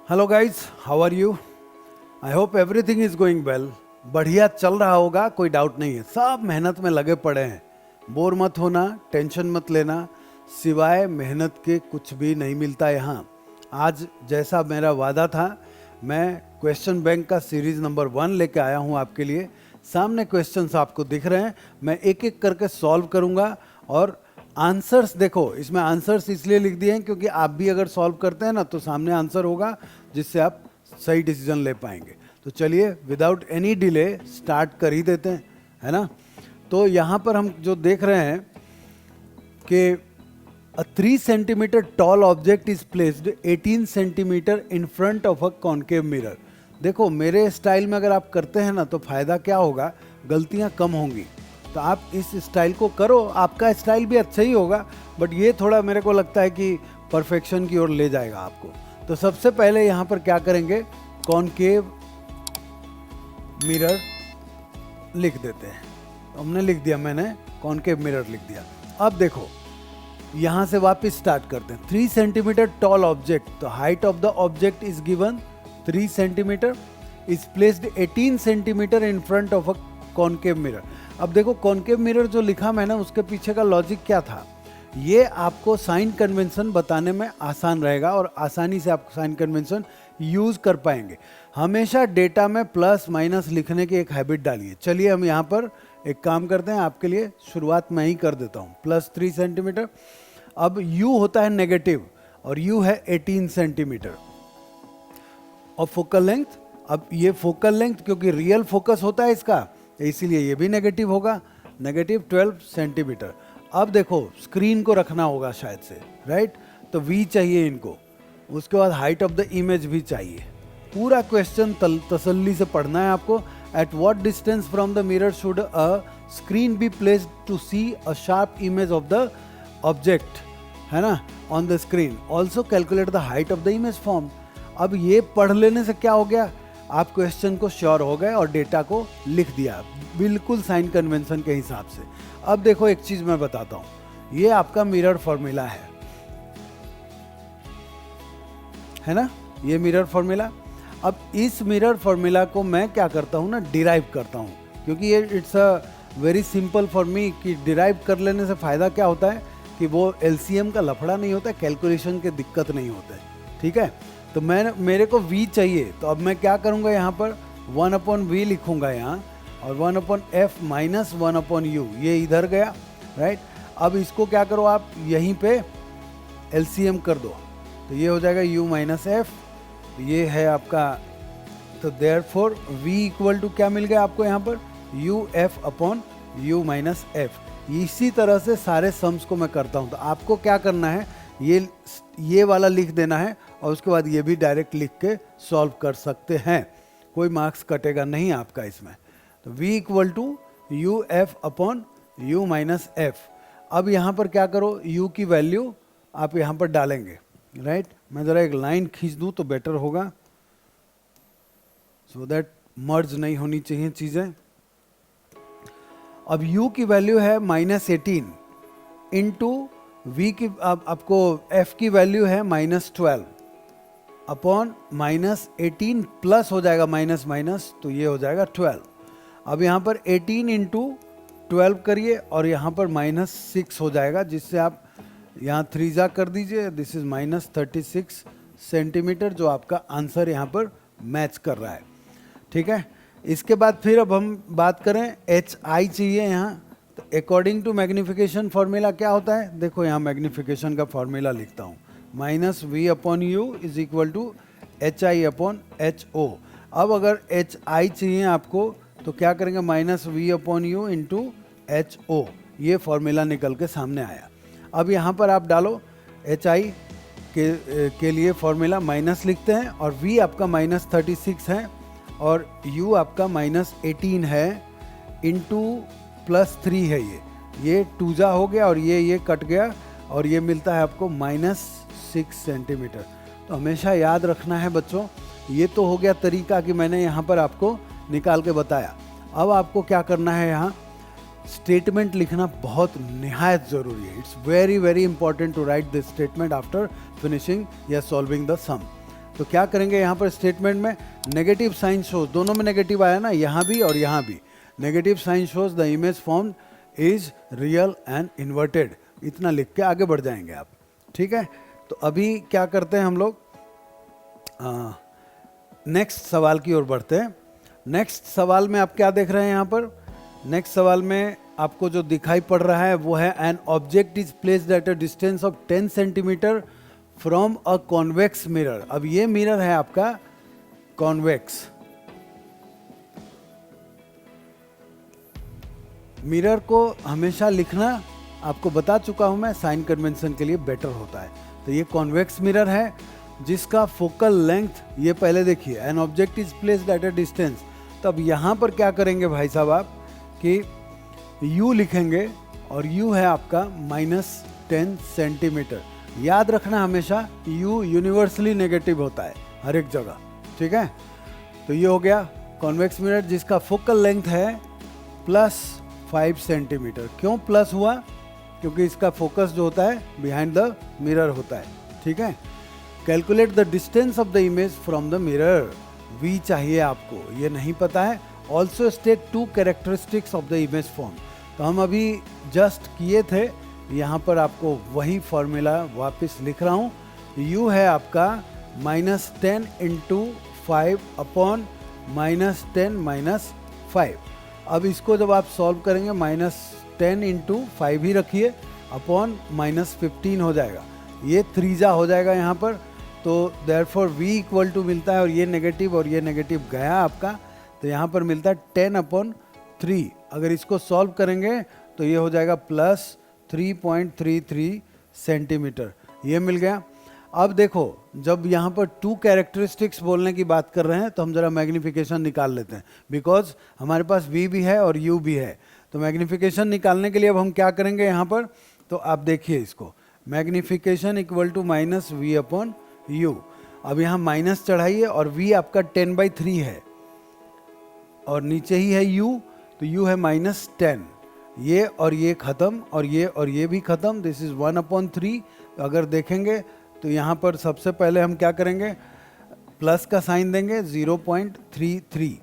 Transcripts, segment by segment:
Hello guys, how are you? I hope everything is going well. बढ़िया चल रहा होगा, कोई डाउट नहीं है। सब मेहनत में लगे पड़े हैं। बोर मत होना, टेंशन मत लेना, सिवाय मेहनत के कुछ भी नहीं मिलता यहाँ। आज जैसा मेरा वादा था, मैं क्वेश्चन बैंक का सीरीज नंबर 1 लेके आया हूँ आपके लिए। सामने क्वेश्चंस आपको दिख रहे हैं, मैं एक एक करके सॉल्व करूँगा। और आंसर्स देखो, इसमें आंसर्स इसलिए लिख दिए हैं क्योंकि आप भी अगर सॉल्व करते हैं ना तो सामने आंसर होगा जिससे आप सही डिसीजन ले पाएंगे। तो चलिए विदाउट एनी डिले स्टार्ट कर ही देते हैं, है ना। तो यहाँ पर हम जो देख रहे हैं कि अ 3 centimetre tall object is placed 18 centimetre in front of a concave mirror. देखो मेरे स्टाइल में अगर आप करते हैं ना तो फायदा क्या होगा, गलतियाँ कम होंगी। तो आप इस स्टाइल को करो, आपका स्टाइल भी अच्छा ही होगा, बट ये थोड़ा मेरे को लगता है कि परफेक्शन की ओर ले जाएगा आपको। तो सबसे पहले यहाँ पर क्या करेंगे, कॉन्केव मिरर लिख देते हैं। तो हमने लिख दिया, मैंने कॉन्केव मिरर लिख दिया। अब देखो यहाँ से वापस स्टार्ट करते हैं। 3 सेंटीमीटर टॉल ऑब्जेक्ट, तो height of the object is given 3 centimetre, is placed 18 centimetre in front of a concave mirror. अब देखो कॉन्केव मिरर जो लिखा मैंने, उसके पीछे का लॉजिक क्या था, ये आपको साइन कन्वेंशन बताने में आसान रहेगा और आसानी से आप साइन कन्वेंशन यूज कर पाएंगे। हमेशा डेटा में प्लस माइनस लिखने की एक हैबिट डालिए। चलिए हम यहाँ पर एक काम करते हैं, आपके लिए शुरुआत मैं ही कर देता हूँ। Plus 3 centimetre. अब u होता है नेगेटिव और u है 18 सेंटीमीटर। और फोकल लेंथ, अब ये फोकल लेंथ क्योंकि रियल फोकस होता है इसका, इसीलिए ये भी नेगेटिव होगा, नेगेटिव 12 सेंटीमीटर। अब देखो स्क्रीन को रखना होगा शायद से, राइट। तो v चाहिए इनको, उसके बाद हाइट ऑफ द इमेज भी चाहिए। पूरा क्वेश्चन तसल्ली से पढ़ना है आपको। At what distance from the mirror should a screen be placed to see a sharp image of the object, है ना, on the screen. Also calculate the height of the image form. अब ये पढ़ लेने से क्या हो गया, आप क्वेश्चन को श्योर हो गए और डेटा को लिख दिया बिल्कुल साइन कन्वेंशन के हिसाब से। अब देखो एक चीज मैं बताता हूं, ये आपका मिरर फॉर्मूला है ना, ये मिरर फॉर्मूला। अब इस मिरर फॉर्मूला को मैं क्या करता हूं ना, डिराइव करता हूं, क्योंकि ये it's a very simple for me कि डिराइव कर लेने से फायदा क्या होता है कि वो एलसीएम का लफड़ा नहीं होता, कैलकुलेशन के दिक्कत नहीं होते, ठीक है। तो मेरे को v चाहिए, तो अब मैं क्या करूंगा, यहाँ पर 1/v लिखूंगा यहाँ, और 1/f माइनस 1/u, ये इधर गया, राइट। अब इसको क्या करो आप, यहीं पे एलसीएम कर दो, तो ये हो जाएगा u माइनस एफ, ये है आपका। तो देयरफॉर v इक्वल टू क्या मिल गया आपको यहाँ पर, uf/u माइनस एफ। इसी तरह से सारे सम्स को मैं करता हूँ। तो आपको क्या करना है, ये वाला लिख देना है और उसके बाद ये भी डायरेक्ट लिख के सॉल्व कर सकते हैं, कोई मार्क्स कटेगा नहीं आपका इसमें। तो v equal to uf/u minus F. अब यहाँ पर क्या करो, u की वैल्यू आप यहाँ पर डालेंगे, राइट। मैं ज़रा एक लाइन खींच दूँ तो बेटर होगा, सो दैट मर्ज नहीं होनी चाहिए चीज़ें। अब u की वैल्यू है -18 इंटू v की, अब आपको f की वैल्यू है -12 अपॉन -18 प्लस हो जाएगा माइनस माइनस, तो ये हो जाएगा 12। अब यहाँ पर 18 इंटू 12 करिए और यहाँ पर -6 हो जाएगा, जिससे आप यहाँ 3 जा कर दीजिए, दिस इज -36 सेंटीमीटर, जो आपका आंसर यहाँ पर मैच कर रहा है, ठीक है। इसके बाद फिर अब हम बात करें, HI चाहिए यहाँ। तो अकॉर्डिंग टू मैग्निफिकेशन फॉर्मूला क्या होता है, देखो यहाँ मैग्निफिकेशन का फॉर्मूला लिखता हूँ, -v/u is equal to HI/HO। अब अगर HI चाहिए आपको तो क्या करेंगे, -v/u इंटू HO, ये फॉर्मूला निकल के सामने आया। अब यहाँ पर आप डालो HI के लिए फॉर्मूला, माइनस लिखते हैं, और v आपका -36 है और u आपका -18 है, इंटू +3 है, ये 2 जा हो गया और ये कट गया और ये मिलता है आपको -6 सेंटीमीटर। तो हमेशा याद रखना है बच्चों, ये तो हो गया तरीका कि मैंने यहाँ पर आपको निकाल के बताया। अब आपको क्या करना है, यहाँ स्टेटमेंट लिखना बहुत निहायत ज़रूरी है। It's very very important to write this statement after finishing या सॉल्विंग द सम। तो क्या करेंगे यहाँ पर स्टेटमेंट में, नेगेटिव साइन शोज, दोनों में नेगेटिव आया ना, यहाँ भी और यहाँ भी, negative sign shows the image form is real and inverted, इतना लिख के आगे बढ़ जाएंगे आप। ठीक है, तो अभी क्या करते हैं हम लोग, नेक्स्ट सवाल की ओर बढ़ते हैं। नेक्स्ट सवाल में आप क्या देख रहे हैं यहाँ पर, नेक्स्ट सवाल में आपको जो दिखाई पड़ रहा है वो है an object is placed at a distance of 10 centimetre from a convex mirror. अब ये मिरर है आपका कॉन्वेक्स। मिरर को हमेशा लिखना आपको बता चुका हूं मैं, साइन कन्वेंशन के लिए बेटर होता है। तो ये कॉन्वेक्स मिरर है जिसका फोकल लेंथ, ये पहले देखिए, an object is placed at a distance. तब यहाँ पर क्या करेंगे भाई साहब आप कि u लिखेंगे और u है आपका -10 सेंटीमीटर। याद रखना हमेशा u यूनिवर्सली नेगेटिव होता है हर एक जगह। ठीक है, तो ये हो गया कॉन्वेक्स मिरर जिसका फोकल लेंथ है +5 सेंटीमीटर। क्यों प्लस हुआ, क्योंकि इसका फोकस जो होता है बिहाइंड द मिरर होता है। ठीक है, calculate the distance of the image from the mirror, v चाहिए आपको, ये नहीं पता है। Also state 2 characteristics of the image form, तो हम अभी जस्ट किए थे, यहाँ पर आपको वही फॉर्मूला वापस लिख रहा हूँ। u है आपका -10 × 5 अपॉन -10 - 5। अब इसको जब आप सॉल्व करेंगे -10 × 5 ही रखिए, अपॉन -15 हो जाएगा, ये त्रिज्या हो जाएगा यहाँ पर। तो देयरफॉर v इक्वल टू मिलता है, और ये नेगेटिव गया आपका, तो यहाँ पर मिलता है 10/3। अगर इसको सॉल्व करेंगे तो ये हो जाएगा +3.33 सेंटीमीटर, ये मिल गया। अब देखो, जब यहाँ पर 2 कैरेक्टरिस्टिक्स बोलने की बात कर रहे हैं तो हम जरा मैग्नीफिकेशन निकाल लेते हैं, बिकॉज हमारे पास v भी है और u भी है। तो मैग्नीफिकेशन निकालने के लिए अब हम क्या करेंगे यहाँ पर, तो आप देखिए इसको, मैग्नीफिकेशन इक्वल टू -v/u। अब यहाँ माइनस चढ़ाइए और v आपका 10/3 है और नीचे ही है u, तो u है -10। ये और ये खत्म और ये भी खत्म, दिस इज 1/3। अगर देखेंगे तो यहाँ पर सबसे पहले हम क्या करेंगे, प्लस का साइन देंगे, 0.33।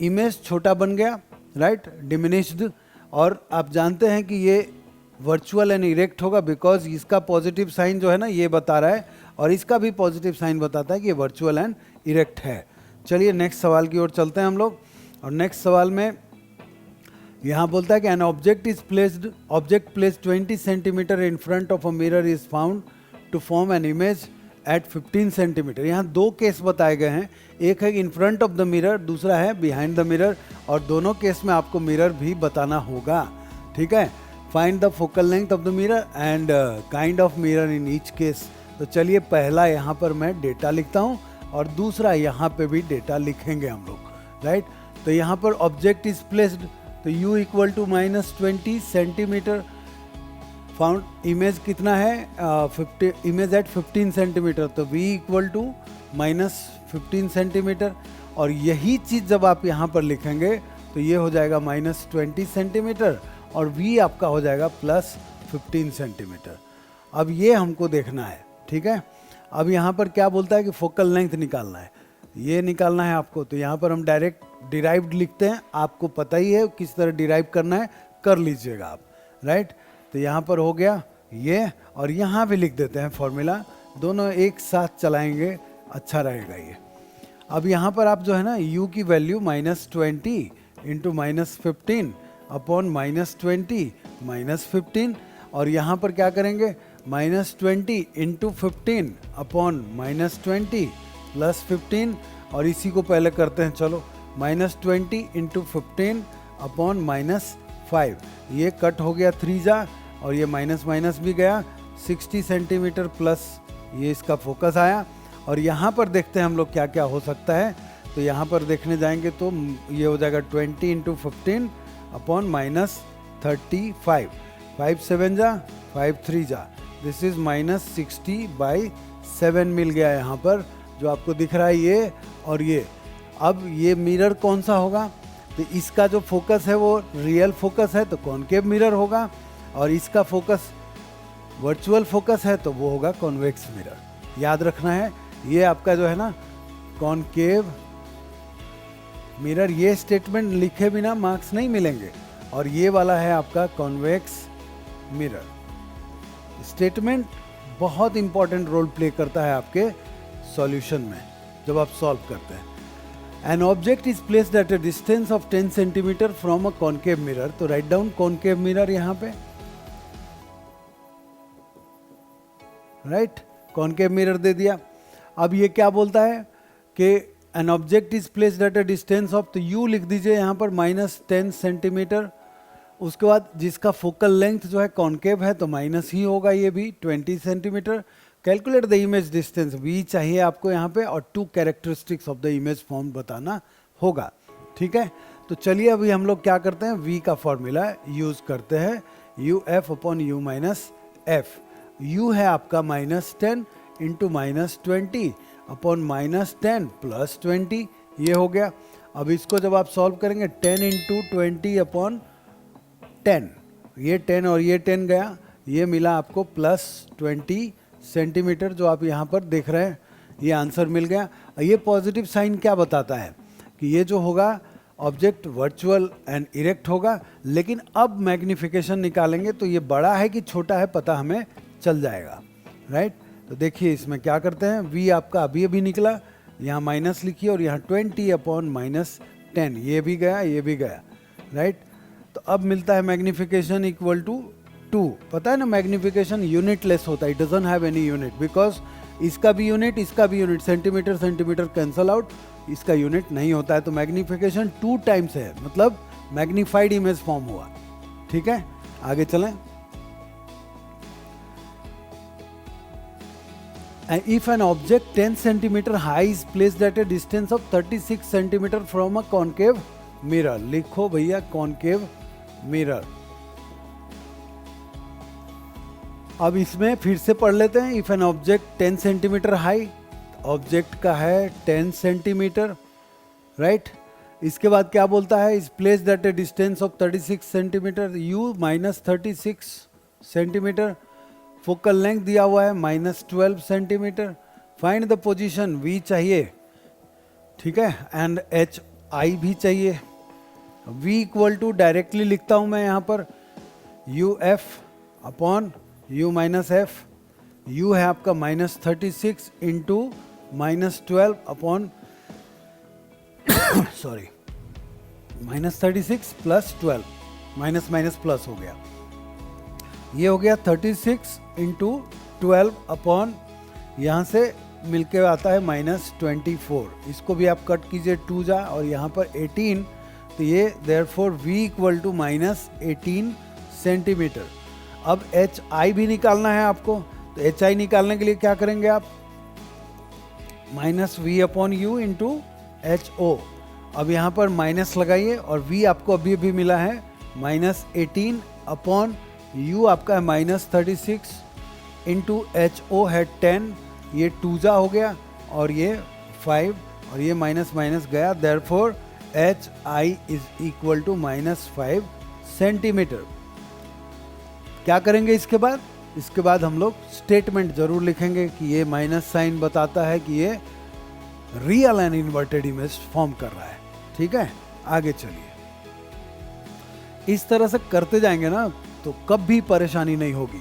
इमेज छोटा बन गया, राइट, डिमिनिश्ड। और आप जानते हैं कि ये वर्चुअल एंड इरेक्ट होगा, बिकॉज इसका पॉजिटिव साइन जो है ना ये बता रहा है, और इसका भी पॉजिटिव साइन बताता है कि ये वर्चुअल एंड इरेक्ट है। चलिए नेक्स्ट सवाल की ओर चलते हैं हम लोग। और नेक्स्ट सवाल में यहाँ बोलता है कि an object placed 20 centimetre in front of a mirror is found to form an image at 15 centimetre. यहाँ 2 केस बताए गए हैं, एक है in front of the mirror, दूसरा है बिहाइंड द मिरर, और दोनों केस में आपको मिरर भी बताना होगा। ठीक है, find the focal length of the mirror and kind of mirror in each case. तो चलिए पहला यहाँ पर मैं डेटा लिखता हूँ और दूसरा यहाँ पे भी डेटा लिखेंगे हम लोग, राइट। तो यहाँ पर ऑब्जेक्ट इज प्लेस्ड, तो u equal to -20 centimetre, found image कितना है, 50 इमेज एट 15 सेंटीमीटर, तो v इक्वल टू -15 सेंटीमीटर। और यही चीज़ जब आप यहाँ पर लिखेंगे तो ये हो जाएगा -20 सेंटीमीटर और v आपका हो जाएगा +15 सेंटीमीटर। अब ये हमको देखना है, ठीक है। अब यहाँ पर क्या बोलता है कि फोकल लेंथ निकालना है, ये निकालना है आपको। तो यहाँ पर हम डायरेक्ट डिराइव्ड लिखते हैं, आपको पता ही है किस तरह डिराइव करना है, कर लीजिएगा आप, राइट। तो यहाँ पर हो गया ये, और यहाँ भी लिख देते हैं फॉर्मूला, दोनों एक साथ चलाएंगे, अच्छा रहेगा ये। अब यहाँ पर आप जो है ना u की वैल्यू -20 इंटू -15 अपॉन -20 -15, और यहाँ पर क्या करेंगे -20 इंटू 15 अपॉन -20 +15, और इसी को पहले करते हैं, चलो -20 इंटू 15 अपॉन -5, ये कट हो गया 3 जा, और ये माइनस माइनस भी गया, 60 सेंटीमीटर प्लस ये इसका फोकस आया। और यहाँ पर देखते हैं हम लोग क्या क्या हो सकता है। तो यहाँ पर देखने जाएंगे तो ये हो जाएगा 20 इंटू 15 अपॉन -35, 5 7 जा 5 3 जा, दिस इज -60/7 मिल गया यहाँ पर, जो आपको दिख रहा है ये और ये। अब ये मिरर कौन सा होगा, तो इसका जो फोकस है वो रियल फोकस है तो कॉनकेव मिरर होगा, और इसका फोकस वर्चुअल फोकस है तो वो होगा कॉन्वेक्स मिरर। याद रखना है ये आपका जो है ना कॉनकेव मिरर, ये स्टेटमेंट लिखे बिना मार्क्स नहीं मिलेंगे। और ये वाला है आपका कॉन्वेक्स मिरर। स्टेटमेंट बहुत इंपॉर्टेंट रोल प्ले करता है आपके सॉल्यूशन में जब आप सॉल्व करते हैं। An object is placed at a distance of 10 centimetre from a concave mirror. तो राइट डाउन कॉनकेव मिरर यहाँ पे, राइट, कॉनकेव मिरर दे दिया। अब ये क्या बोलता है कि an object is placed at a distance of, तो यू लिख दीजिए यहाँ पर -10 सेंटीमीटर। उसके बाद जिसका फोकल लेंथ जो है कॉनकेव है तो माइनस ही होगा, ये भी 20 centimetre. Calculate the image distance, V चाहिए आपको यहाँ पे, और 2 characteristics of the image form बताना होगा। ठीक है, तो चलिए अभी हम लोग क्या करते हैं, वी का फॉर्मूला यूज करते हैं, U F upon you minus F. You है आपका -10 इंटू -20 अपॉन -10 प्लस 20, ये हो गया। अब इसको जब आप सॉल्व करेंगे 10 इंटू 20 अपॉन 10, ये 10 और ये 10 गया, ये मिला आपको +20 सेंटीमीटर, जो आप यहाँ पर देख रहे हैं, ये आंसर मिल गया। ये पॉजिटिव साइन क्या बताता है कि ये जो होगा ऑब्जेक्ट वर्चुअल एंड इरेक्ट होगा, लेकिन अब मैग्निफिकेशन निकालेंगे तो ये बड़ा है कि छोटा है पता हमें चल जाएगा, राइट। तो देखिए इसमें क्या करते हैं, v आपका अभी अभी निकला, यहाँ माइनस लिखिए और यहाँ 20 अपॉन -10, ये भी गया ये भी गया, राइट। तो अब मिलता है मैग्निफिकेशन इक्वल टू 2। पता है ना मैग्निफिकेशन यूनिट लेस होता है, it doesn't have any unit, because इसका भी यूनिट इसका भी unit, centimetre centimetre cancel out, इसका यूनिट नहीं होता है। तो मैग्निफिकेशन 2 टाइम्स है, मतलब मैग्नीफाइड इमेज फॉर्म हुआ। ठीक है, आगे चलें। And if an object 10 centimeter high is placed at a distance of 36 centimeter from a concave mirror, लिखो भैया concave mirror। अब इसमें फिर से पढ़ लेते हैं। If an object 10 centimetre high, object का है 10 सेंटीमीटर, राइट। इसके बाद क्या बोलता है, is placed at a distance of 36 centimetre, u -36 centimetre, focal length दिया हुआ है -12 centimetre, find the position, v चाहिए, ठीक है, एंड एच आई भी चाहिए। v इक्वल टू डायरेक्टली लिखता हूं मैं यहाँ पर U F upon u minus F. u है आपका -36 into -12 upon sorry -36 plus 12, minus minus plus हो गया, ये हो गया 36 इंटू 12 अपॉन, यहाँ से मिलके आता है -24। इसको भी आप कट कीजिए 2 जा, और यहाँ पर 18, तो ये therefore v equal to -18 centimetre. अब एच आई भी निकालना है आपको, तो एच आई निकालने के लिए क्या करेंगे आप, -v upon u into h o. अब यहाँ पर माइनस लगाइए, और v आपको अभी अभी मिला है -18 अपॉन u आपका है -36 इंटू एच ओ है 10, ये 2 जा हो गया, और ये 5, और ये माइनस माइनस गया, therefore h i is equal to -5 centimetre. क्या करेंगे इसके बाद, इसके बाद हम लोग स्टेटमेंट जरूर लिखेंगे कि ये माइनस साइन बताता है कि ये real and inverted image form कर रहा है। ठीक है, आगे चलिए। इस तरह से करते जाएंगे ना तो कभी परेशानी नहीं होगी।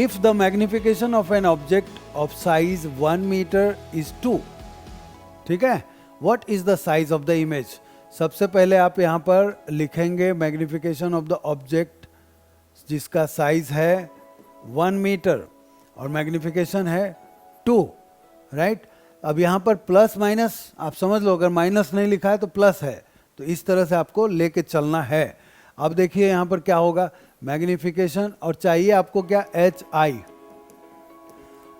If the magnification of an object of size 1 metre is 2, ठीक है, what is the size of the image. सबसे पहले आप यहाँ पर लिखेंगे मैग्निफिकेशन ऑफ द ऑब्जेक्ट जिसका साइज है 1 मीटर और मैग्निफिकेशन है 2, राइट। अब यहाँ पर प्लस माइनस आप समझ लो, अगर माइनस नहीं लिखा है तो प्लस है, तो इस तरह से आपको लेके चलना है। अब देखिए यहाँ पर क्या होगा, मैग्निफिकेशन, और चाहिए आपको क्या, h i,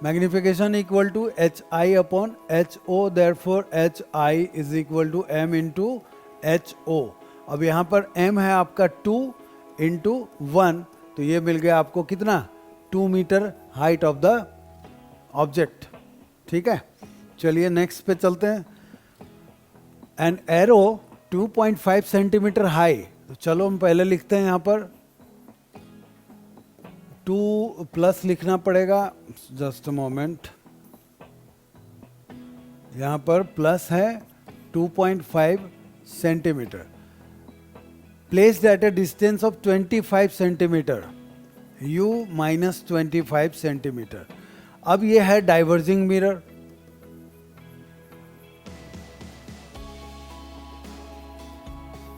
magnification equal to h i upon h o, therefore h i is equal to m into h o. अब यहाँ पर m है आपका 2 इंटू 1, तो ये मिल गया आपको कितना, 2 metre height of the object. ठीक है, चलिए नेक्स्ट पे चलते हैं। एन एरो 2.5 सेंटीमीटर हाई, तो चलो हम पहले लिखते हैं यहाँ पर 2 प्लस लिखना पड़ेगा, जस्ट अ मोमेंट, यहाँ पर प्लस है 2.5 centimetre, placed at a distance of 25 centimetre, u minus 25 centimetre. अब ये है diverging mirror.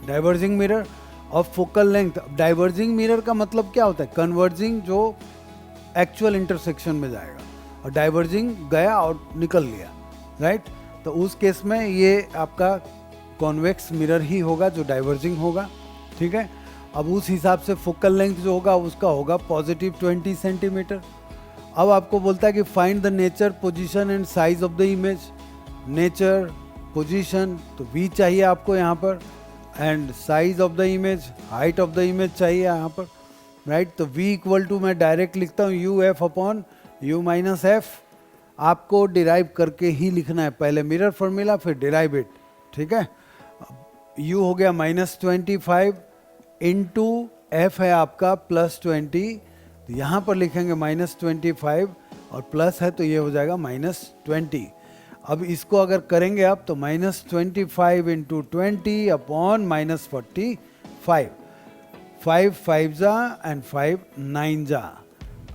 Diverging mirror of focal length. Diverging mirror का मतलब क्या होता है? कन्वर्जिंग जो एक्चुअल इंटरसेक्शन में जाएगा, और डाइवर्जिंग गया और निकल लिया, राइट? तो उस केस में ये आपका कॉन्वेक्स मिरर ही होगा जो डाइवर्जिंग होगा, ठीक है। अब उस हिसाब से फोकल लेंथ जो होगा उसका होगा पॉजिटिव 20 सेंटीमीटर। अब आपको बोलता है कि find the nature, position and size of the image. Nature, position, तो v चाहिए आपको यहाँ पर, and size of the image, height of the image चाहिए यहाँ पर, राइट? तो v इक्वल टू मैं डायरेक्ट लिखता हूँ U F upon you minus F. आपको डिराइव करके ही लिखना है, पहले मिरर फॉर्मूला फिर डिराइव इट, ठीक है। u हो गया -25 इंटू एफ है आपका +20, तो यहाँ पर लिखेंगे -25 और प्लस है तो ये हो जाएगा -20। अब इसको अगर करेंगे आप तो -25 इंटू 20 अपॉन -45, 5 5 जा एंड 5 9 जा,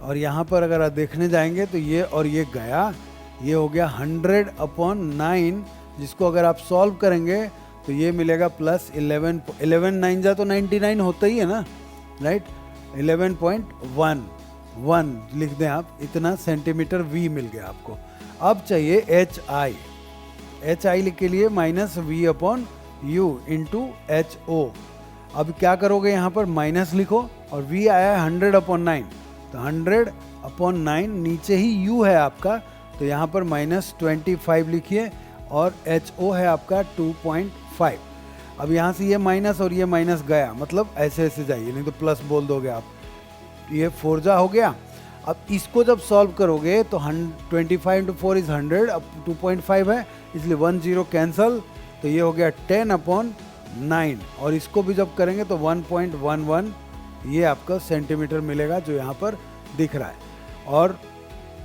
और यहाँ पर अगर आप देखने जाएंगे तो ये और ये गया, ये हो गया 100 अपॉन 9, जिसको अगर आप सॉल्व करेंगे तो ये मिलेगा +11, 11 9 जा तो 99 होता ही है ना, राइट? 11.11 लिख दें आप, इतना सेंटीमीटर v मिल गया आपको। अब चाहिए एच आई के लिए -v upon u into h o. अब क्या करोगे, यहाँ पर माइनस लिखो और v आया है 100 अपॉन 9, तो 100 अपॉन 9 नीचे ही u है आपका, तो यहाँ पर -25 लिखिए और एच ओ है आपका 2.5। अब यहाँ से ये माइनस और ये माइनस गया, मतलब ऐसे ऐसे जाइए, नहीं तो प्लस बोल दोगे आप। ये 4 जा हो गया। अब इसको जब सॉल्व करोगे तो 25 इंटू 4 इज 100, अब 2.5 है इसलिए 1 0 कैंसल, तो ये हो गया 10 अपॉन 9, और इसको भी जब करेंगे तो 1.11 ये आपका सेंटीमीटर मिलेगा जो यहाँ पर दिख रहा है। और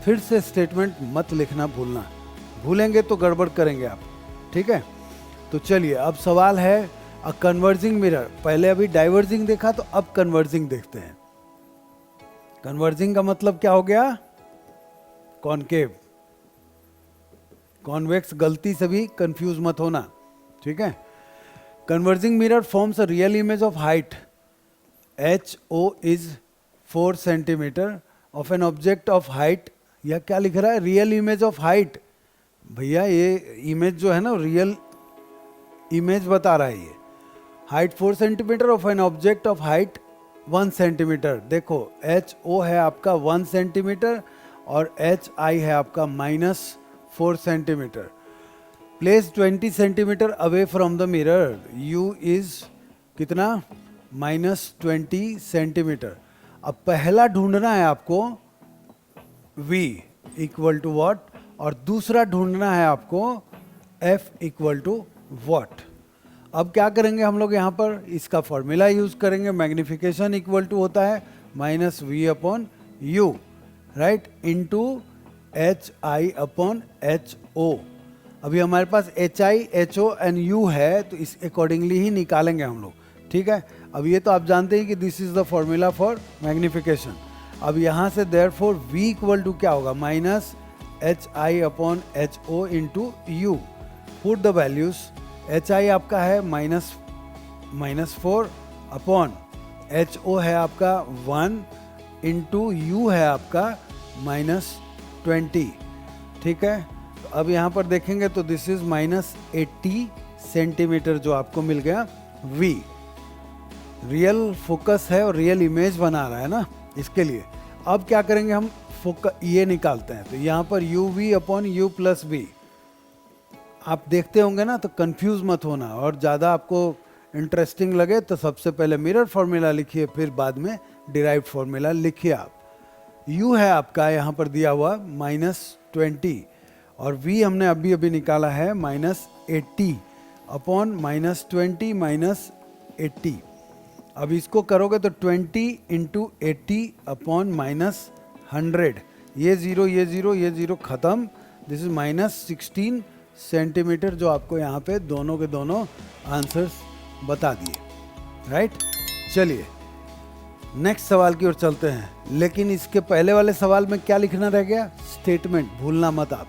फिर से स्टेटमेंट मत लिखना भूलना, भूलेंगे तो गड़बड़ करेंगे आप, ठीक है। तो चलिए अब सवाल है अ कन्वर्जिंग मिरर। पहले अभी डाइवर्जिंग देखा, तो अब कन्वर्जिंग देखते हैं। कन्वर्जिंग का मतलब क्या हो गया? कॉनकेव। कॉन्वेक्स गलती से भी कंफ्यूज मत होना, ठीक है। Converging mirror forms a real image of height HO is 4 centimetre of an object of height, या क्या लिख रहा है? Real image of height. भैया ये इमेज जो है ना, रियल इमेज बता रहा है। ये height 4 centimetre of an object of height 1 centimetre. देखो HO है आपका 1 सेंटीमीटर और HI है आपका -4 centimetre. Place 20 centimetre away from the mirror, U is कितना? -20 सेंटीमीटर। अब पहला ढूंढना है आपको V इक्वल टू वॉट, और दूसरा ढूंढना है आपको F इक्वल टू वॉट। अब क्या करेंगे हम लोग, यहाँ पर इसका फॉर्मूला यूज करेंगे। मैग्निफिकेशन इक्वल टू होता है -V upon you, right, into HI upon HO। अभी हमारे पास HI, HO एंड U है, तो इस अकॉर्डिंगली ही निकालेंगे हम लोग, ठीक है। अब ये तो आप जानते हैं कि this is the formula for magnification. अब यहाँ से देयरफॉर V इक्वल टू क्या होगा? -HI upon HO into you. Put the values. HI आपका है -4 अपॉन HO है आपका 1 इंटू यू है आपका -20, ठीक है। तो अब यहाँ पर देखेंगे तो दिस इज -80 सेंटीमीटर जो आपको मिल गया V। रियल फोकस है और रियल इमेज बना रहा है ना, इसके लिए। अब क्या करेंगे हम, ये निकालते हैं। तो यहाँ पर UV upon U plus V। आप देखते होंगे ना, तो कंफ्यूज मत होना, और ज़्यादा आपको इंटरेस्टिंग लगे तो सबसे पहले मिरर फॉर्मूला लिखिए, फिर बाद में डिराइव्ड फॉर्मूला लिखिए आप। U है आपका यहाँ पर दिया हुआ -20, और V हमने अभी अभी निकाला है -80 अपॉन -20 -80। अब इसको करोगे तो 20 इंटू 80 अपॉन -100, ये 0 ये 0 ये 0 खत्म, दिस इज -16 सेंटीमीटर, जो आपको यहाँ पे दोनों के दोनों आंसर्स बता दिए, राइट। चलिए नेक्स्ट सवाल की ओर चलते हैं, लेकिन इसके पहले वाले सवाल में क्या लिखना रह गया, स्टेटमेंट भूलना मत आप,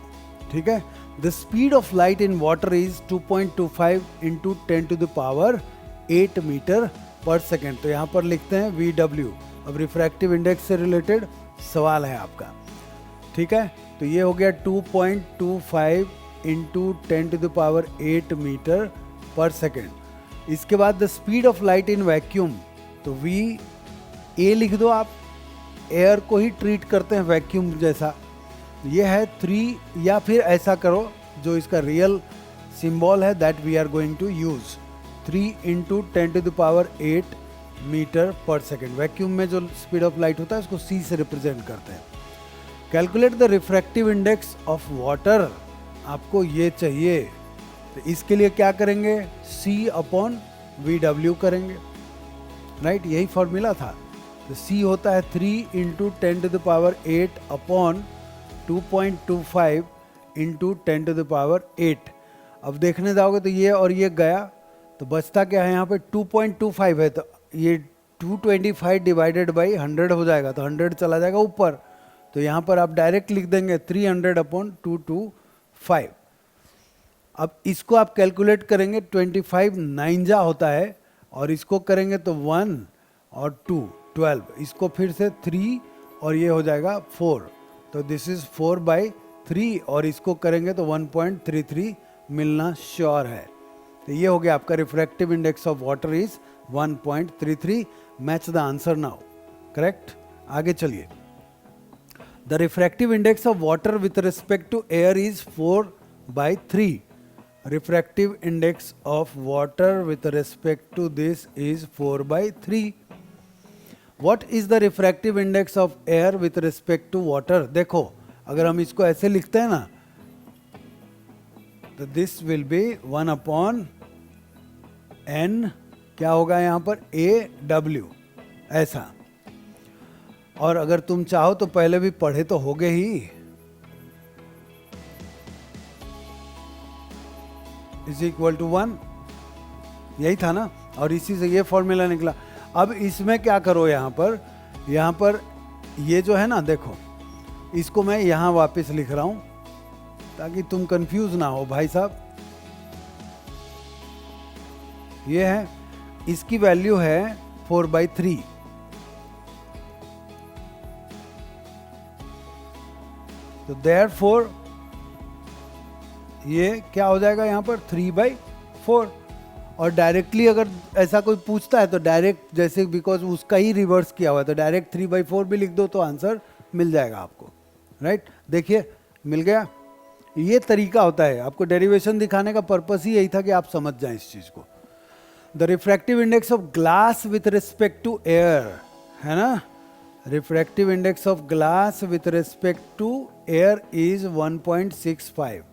ठीक है। The speed of light in water is 2.25 into 10⁻8 metre per second. तो यहाँ पर लिखते हैं VW। अब रिफ्रैक्टिव इंडेक्स से रिलेटेड सवाल है आपका, ठीक है। तो ये हो गया 2.25 इंटू 10⁸ मीटर पर सेकेंड। इसके बाद the speed of light in vacuum, तो VA लिख दो आप, एयर को ही ट्रीट करते हैं वैक्यूम जैसा। ये है 3, या फिर ऐसा करो जो इसका रियल सिंबल है that we are going to use, 3 into 10⁸ metre per second. Vacuum में जो स्पीड ऑफ लाइट होता है उसको C से रिप्रेजेंट करते हैं। Calculate the refractive index of water, आपको ये चाहिए, तो इसके लिए क्या करेंगे, C/VW करेंगे, राइट, यही फॉर्मूला था। तो C होता है 3 इंटू 10⁸ अपॉन 2.25 इंटू 10⁸। अब देखने जाओगे तो ये और ये गया, तो बचता क्या है यहाँ पे 2.25 है, तो ये 225 डिवाइडेड बाई 100 हो जाएगा, तो 100 चला जाएगा ऊपर। तो यहाँ पर आप डायरेक्ट लिख देंगे 300/225। अब इसको आप कैलकुलेट करेंगे, 25 9 जा होता है, और इसको करेंगे तो 1 और 2 12, इसको फिर से 3 और ये हो जाएगा 4, तो दिस इज 4/3, और इसको करेंगे तो 1.33 मिलना श्योर है। तो ये हो गया आपका refractive index of water is 1.33। Match the answer now, correct. आगे चलिए, the refractive index of water with respect to air is 4/3। refractive index of water with respect to this is 4/3. What is the refractive index of air with respect to water? देखो अगर हम इसको ऐसे लिखते हैं ना, तो this will be 1/n, क्या होगा यहाँ पर AW, ऐसा। और अगर तुम चाहो तो पहले भी पढ़े तो होगे ही, इज इक्वल टू 1, यही था ना, और इसी से ये फॉर्मूला निकला। अब इसमें क्या करो, यहाँ पर ये जो है ना, देखो इसको मैं यहाँ वापस लिख रहा हूँ ताकि तुम कंफ्यूज ना हो भाई साहब। ये है, इसकी वैल्यू है 4/3, तो देयरफॉर ये क्या हो जाएगा यहाँ पर 3/4। और डायरेक्टली अगर ऐसा कोई पूछता है तो डायरेक्ट, जैसे बिकॉज उसका ही रिवर्स किया हुआ है, तो डायरेक्ट 3/4 भी लिख दो तो आंसर मिल जाएगा आपको, राइट। देखिए मिल गया। ये तरीका होता है, आपको डेरिवेशन दिखाने का पर्पस ही यही था कि आप समझ जाएं इस चीज़ को। The refractive index of glass with respect to air, है ना, refractive index of glass with respect to air is 1.65,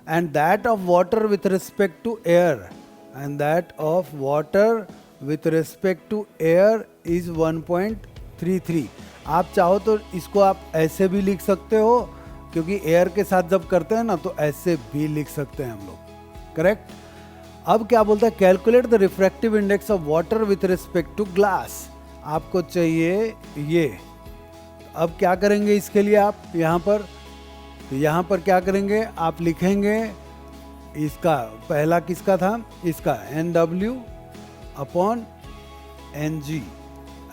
and that of water with respect to air, and that of water with respect to air is 1.33। आप चाहो तो इसको आप ऐसे भी लिख सकते हो, क्योंकि एयर के साथ जब करते हैं ना तो ऐसे भी लिख सकते हैं हम लोग, करेक्ट। अब क्या बोलता है, calculate the refractive index of water with respect to glass. आपको चाहिए ये। अब क्या करेंगे इसके लिए, आप यहाँ पर, तो यहाँ पर क्या करेंगे, आप लिखेंगे इसका पहला किसका था, इसका NW/NG,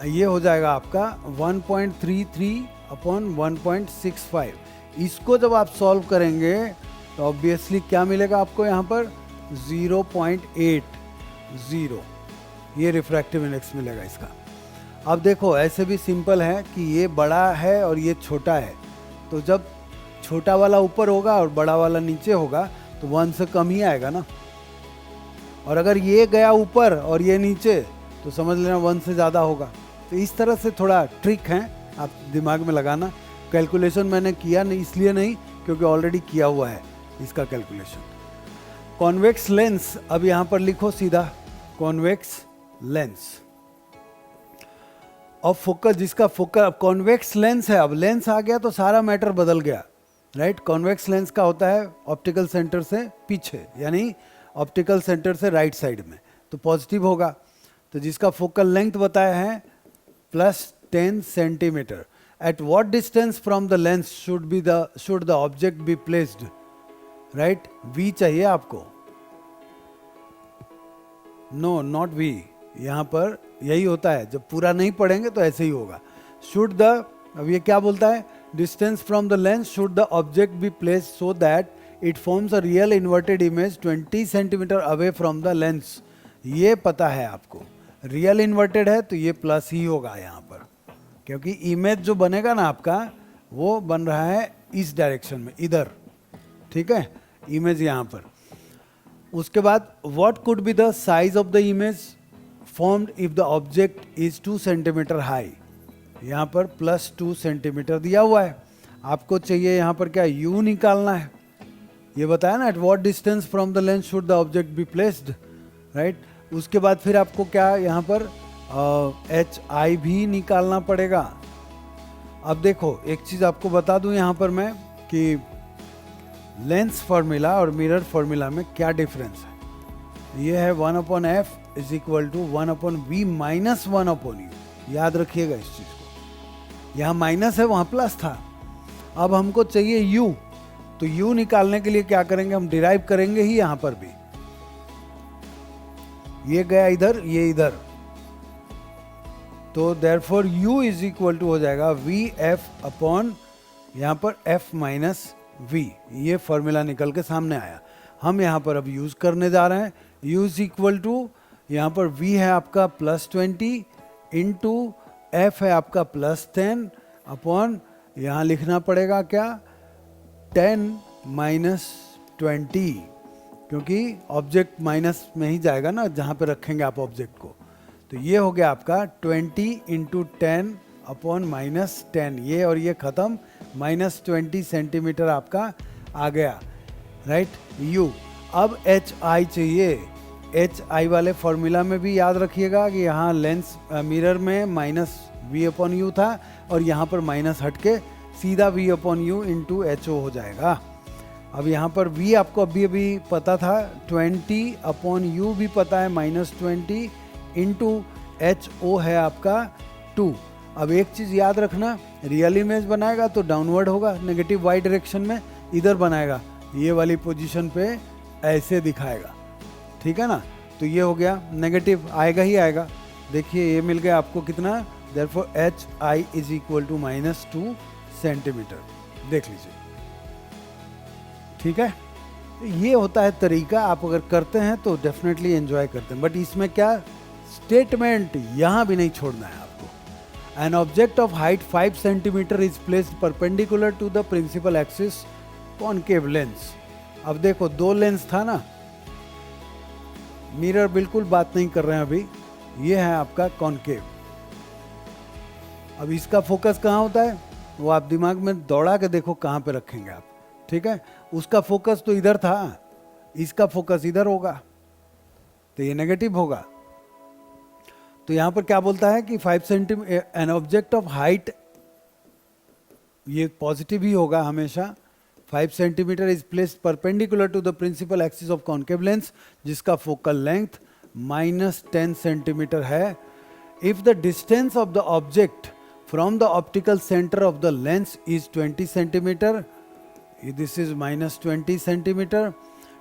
ये हो जाएगा आपका 1.33/1.65। इसको जब आप सॉल्व करेंगे तो ऑब्वियसली क्या मिलेगा आपको यहाँ पर 0.80, ये रिफ्रैक्टिव इंडेक्स मिलेगा इसका। अब देखो ऐसे भी सिंपल है कि ये बड़ा है और ये छोटा है, तो जब छोटा वाला ऊपर होगा और बड़ा वाला नीचे होगा तो 1 से कम ही आएगा ना। और अगर ये गया ऊपर और ये नीचे तो समझ लेना 1 से ज़्यादा होगा। तो इस तरह से थोड़ा ट्रिक है, आप दिमाग में लगाना। कैलकुलेशन मैंने किया नहीं, इसलिए नहीं क्योंकि ऑलरेडी किया हुआ है इसका कैलकुलेशन। कॉन्वेक्स लेंस, अब यहाँ पर लिखो सीधा कॉन्वेक्स लेंस और फोकस, जिसका फोकस कॉन्वेक्स लेंस है। अब लेंस आ गया तो सारा मैटर बदल गया, राइट। कॉन्वेक्स लेंस का होता है ऑप्टिकल सेंटर से पीछे, यानी ऑप्टिकल सेंटर से राइट साइड में, तो पॉजिटिव होगा। तो जिसका फोकल लेंथ बताया है +10 centimetre. Eight what distance from the lens should the object be placed, right. V चाहिए आपको, नो नॉट V, यहाँ पर यही होता है, जब पूरा नहीं पढ़ेंगे तो ऐसे ही होगा। शुड द, अब ये क्या बोलता है, distance from the lens should the object be placed so that it forms a real inverted image 20 centimetre away from the lens. ये पता है आपको, रियल इन्वर्टेड है तो ये प्लस ही होगा यहाँ पर, क्योंकि इमेज जो बनेगा ना आपका वो बन रहा है इस डायरेक्शन में, इधर, ठीक है, इमेज यहाँ पर। उसके बाद what could be the size of the image formed if the object is 2 centimetre high. यहाँ पर +2 सेंटीमीटर दिया हुआ है, आपको चाहिए यहाँ पर क्या, u निकालना है। ये बताया ना, eight what distance from the lens should the object be placed, right. उसके बाद फिर आपको क्या यहाँ पर HI भी निकालना पड़ेगा। अब देखो एक चीज आपको बता दूं यहाँ पर मैं कि लेंस फॉर्मूला और मिरर फॉर्मूला में क्या डिफरेंस है। ये है 1/f is equal to 1/v minus 1/u। याद रखिएगा इस चीज को, यहाँ माइनस है वहाँ प्लस था। अब हमको चाहिए u, तो u निकालने के लिए क्या करेंगे, हम डिराइव करेंगे ही यहाँ पर भी। ये गया इधर, ये इधर, तो therefore u is equal to हो जाएगा vf अपॉन यहाँ पर f माइनस v। ये फॉर्मूला निकल के सामने आया, हम यहाँ पर अब यूज करने जा रहे हैं। u इज इक्वल टू यहाँ पर v है आपका +20 इंटू f है आपका +10 अपॉन यहाँ लिखना पड़ेगा क्या, 10 माइनस 20, क्योंकि ऑब्जेक्ट माइनस में ही जाएगा ना जहाँ पे रखेंगे आप ऑब्जेक्ट को। तो ये हो गया आपका 20 इंटू 10 अपॉन -10, ये और ये खत्म, -20 सेंटीमीटर आपका आ गया, राइट। u, अब HI चाहिए। HI वाले फॉर्मूला में भी याद रखिएगा कि यहाँ लेंस मिरर में -v/u था और यहाँ पर माइनस हट के सीधा v/u इंटू HO हो जाएगा। अब यहाँ पर v आपको अभी अभी पता था, 20/u भी पता है, -20 इंटू HO है आपका 2। अब एक चीज़ याद रखना, रियल इमेज बनाएगा तो डाउनवर्ड होगा, नेगेटिव वाई डायरेक्शन में, इधर बनाएगा ये वाली पोजीशन पे ऐसे दिखाएगा, ठीक है ना। तो ये हो गया, नेगेटिव आएगा ही आएगा। देखिए ये मिल गया आपको कितना, therefore HI is equal to -2 centimetre. देख लीजिए, ठीक है। ये होता है तरीका, आप अगर करते हैं तो डेफिनेटली एंजॉय करते हैं, बट इसमें क्या स्टेटमेंट यहाँ भी नहीं छोड़ना है आपको। An object of height 5 centimetre is placed perpendicular to the principal axis concave lens. अब देखो दो लेंस था ना, मिरर बिल्कुल बात नहीं कर रहे हैं अभी, ये है आपका कॉनकेव। अब इसका फोकस कहाँ होता है वो आप दिमाग में दौड़ा के देखो कहाँ पे रखेंगे आप, ठीक है। उसका फोकस तो इधर था, इसका फोकस इधर होगा, तो ये नेगेटिव होगा। तो यहां पर क्या बोलता है कि 5 centimetre an object of height, ये पॉजिटिव ही होगा हमेशा। 5 centimetre is placed perpendicular to the principal axis of concave lens, जिसका फोकल लेंथ -10 सेंटीमीटर है। If the distance of the object from the optical centre of the lens is 20 centimetre, this is -20 centimetre.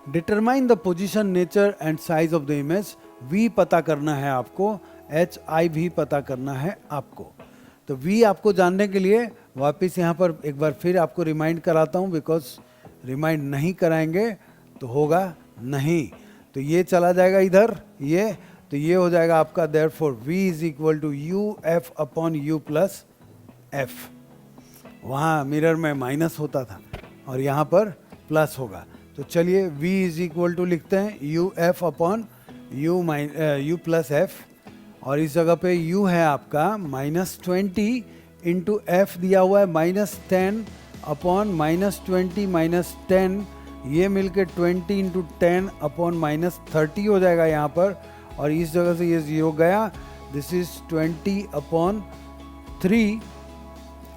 Determine the position, nature and size of the image. V पता करना है आपको, HI भी पता करना है आपको। तो V आपको जानने के लिए वापस यहाँ पर एक बार फिर आपको रिमाइंड कराता हूँ, बिकॉज रिमाइंड नहीं कराएंगे तो होगा नहीं। तो ये चला जाएगा इधर, ये तो ये हो जाएगा आपका therefore V is equal to UF upon U plus F। वहाँ मिरर में माइनस होता था और यहाँ पर प्लस होगा। तो चलिए V इज इक्वल टू लिखते हैं UF upon U plus F, और इस जगह पे U है आपका -20 इंटू F दिया हुआ है -10 अपॉन -20 -10, ये मिलके 20 इंटू 10 अपॉन -30 हो जाएगा यहाँ पर, और इस जगह से ये 0 गया। This is 20 upon 3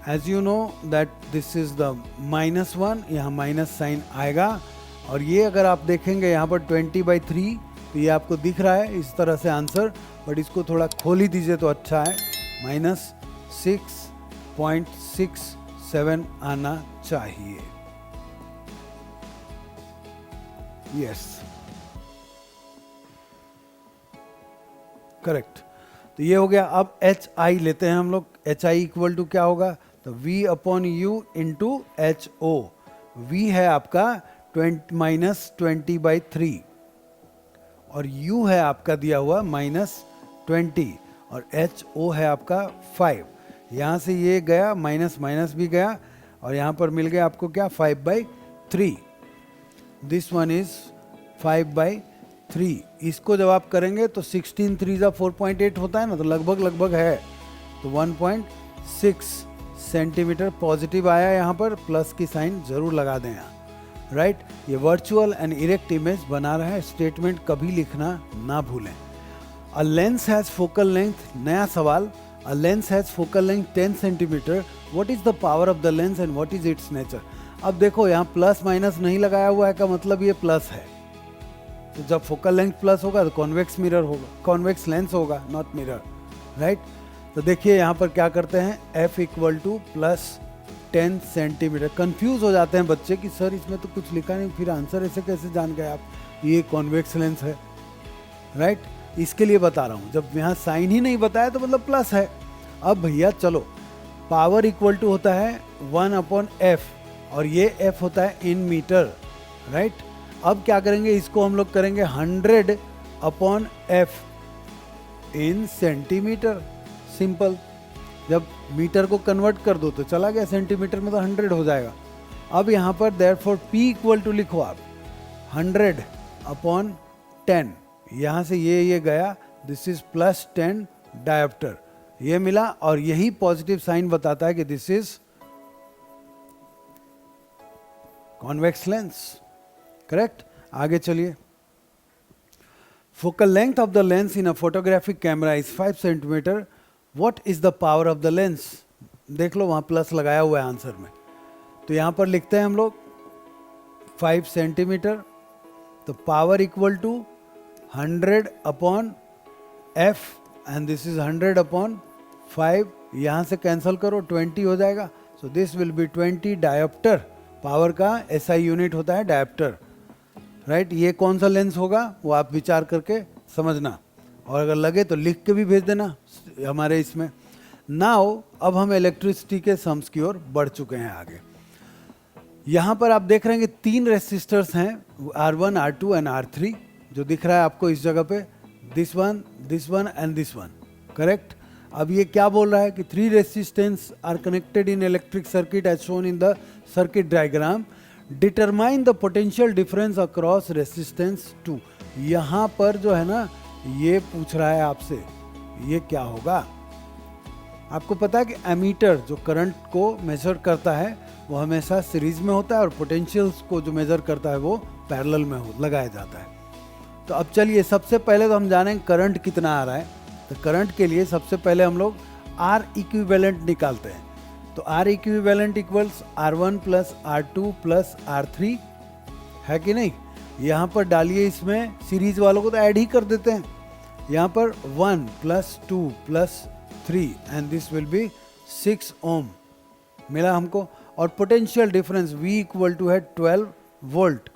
as you know that this is the -1, यहाँ माइनस साइन आएगा। और ये अगर आप देखेंगे यहाँ पर 20/3, तो ये आपको दिख रहा है इस तरह से आंसर, बट इसको थोड़ा खोल ही दीजिए तो अच्छा है। -6.67 आना चाहिए। Yes, correct. तो ये हो गया। अब एच आई लेते हैं हम लोग। एच आई इक्वल टू क्या होगा, तो V upon u into h o. V है आपका -20/3 और U है आपका दिया हुआ -20 और एच ओ है आपका 5। यहाँ से ये गया माइनस माइनस भी गया और यहाँ पर मिल गया आपको क्या, 5/3। This one is 5/3। इसको जब आप करेंगे तो 16 3 4.8 होता है ना, तो लगभग लगभग है। तो 1.6 सेंटीमीटर पॉजिटिव आया। यहाँ पर प्लस की साइन जरूर लगा दें यहाँ, राइट। ये वर्चुअल एंड इरेक्ट इमेज बना रहा है। स्टेटमेंट कभी लिखना ना भूलें। A lens has focal length, नया सवाल, a lens has focal length 10 centimetre, what is the power of the lens and what is it's nature. अब देखो यहाँ प्लस माइनस नहीं लगाया हुआ है का मतलब ये प्लस है। तो जब फोकल लेंथ प्लस होगा तो कॉन्वेक्स मिरर होगा, कॉन्वेक्स लेंस होगा, नॉट मिरर, राइट। तो देखिए यहाँ पर क्या करते हैं, f equal to +10 centimetre. Confuse हो जाते हैं बच्चे कि सर इसमें तो कुछ लिखा नहीं, फिर आंसर ऐसे कैसे जान गए आप, ये कॉन्वेक्स लेंस है, राइट। इसके लिए बता रहा हूँ, जब यहाँ साइन ही नहीं बताया तो मतलब प्लस है। अब भैया चलो, पावर इक्वल टू होता है 1/f और ये f होता है इन मीटर, राइट। अब क्या करेंगे, इसको हम लोग करेंगे 100/f इन सेंटीमीटर। सिंपल, जब मीटर को कन्वर्ट कर दो तो चला गया सेंटीमीटर में, तो 100 हो जाएगा। अब यहाँ पर देयरफॉर p इक्वल टू लिखो आप 100/10। यहाँ से ये गया, दिस इज +10 डायोप्टर, ये मिला। और यही पॉजिटिव साइन बताता है कि this is convex lens, correct. आगे चलिए। Focal length of the lens in a photographic camera is 5 centimetre, what is the power of the lens. देख लो वहां प्लस लगाया हुआ है आंसर में, तो यहां पर लिखते हैं हम लोग 5 सेंटीमीटर। तो power equal to 100/f and this is 100/5। यहां से कैंसिल करो, 20 हो जाएगा। So this will be 20 dioptre. Power का SI यूनिट होता है डायोप्टर, राइट। ये कौन सा लेंस होगा वो आप विचार करके समझना, और अगर लगे तो लिख के भी भेज देना हमारे इसमें। नाउ अब हम इलेक्ट्रिसिटी के सम्स की ओर बढ़ चुके हैं आगे। यहाँ पर आप देख रहे हैं कि 3 रेसिस्टर्स हैं, R1, R2 एंड R3, जो दिख रहा है आपको इस जगह पे, this one and this one, correct. अब ये क्या बोल रहा है कि 3 resistance are connected in electric circuit as shown in the circuit diagram, determine the potential difference across resistance 2। यहाँ पर जो है ना, ये पूछ रहा है आपसे, ये क्या होगा। आपको पता है कि एमीटर जो करंट को मेजर करता है वो हमेशा सीरीज में होता है, और पोटेंशियल्स को जो मेजर करता है वो पैरेलल में लगाया जाता है। तो अब चलिए, सबसे पहले तो हम जानेंगे करंट कितना आ रहा है। तो करंट के लिए सबसे पहले हम लोग R इक्विवेलेंट निकालते हैं। तो R equivalent equals R1 + R2 + R3 है कि नहीं। यहाँ पर डालिए, इसमें सीरीज वालों को तो ऐड ही कर देते हैं। यहाँ पर 1 + 2 + 3 and this will be 6 ohm मिला हमको। और potential difference V equal to है 12 वोल्ट।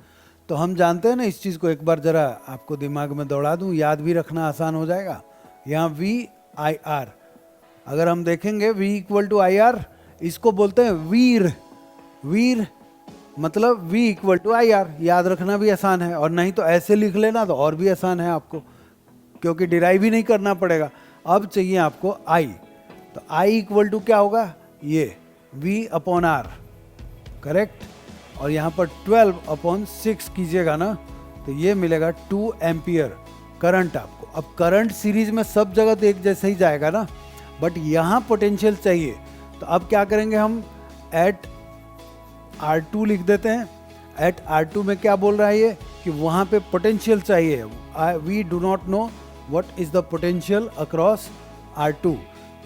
तो हम जानते हैं ना इस चीज़ को, एक बार ज़रा आपको दिमाग में दौड़ा दूँ, याद भी रखना आसान हो जाएगा। यहाँ VIR, अगर हम देखेंगे V इक्वल टू IR, इसको बोलते हैं वीर। वीर मतलब V इक्वल टू IR, याद रखना भी आसान है। और नहीं तो ऐसे लिख लेना तो और भी आसान है आपको, क्योंकि डिराइव ही नहीं करना पड़ेगा। अब चाहिए आपको I, तो I इक्वल टू क्या होगा, ये V/R, करेक्ट। और यहाँ पर 12/6 कीजिएगा ना, तो ये मिलेगा 2 एम्पियर करंट आपको। अब करंट सीरीज में सब जगह तो एक जैसे ही जाएगा ना, बट यहाँ पोटेंशियल चाहिए। तो अब क्या करेंगे, हम एट R2 लिख देते हैं। एट R2 में क्या बोल रहा है ये, कि वहाँ पे पोटेंशियल चाहिए। We do not know what is the potential across R2।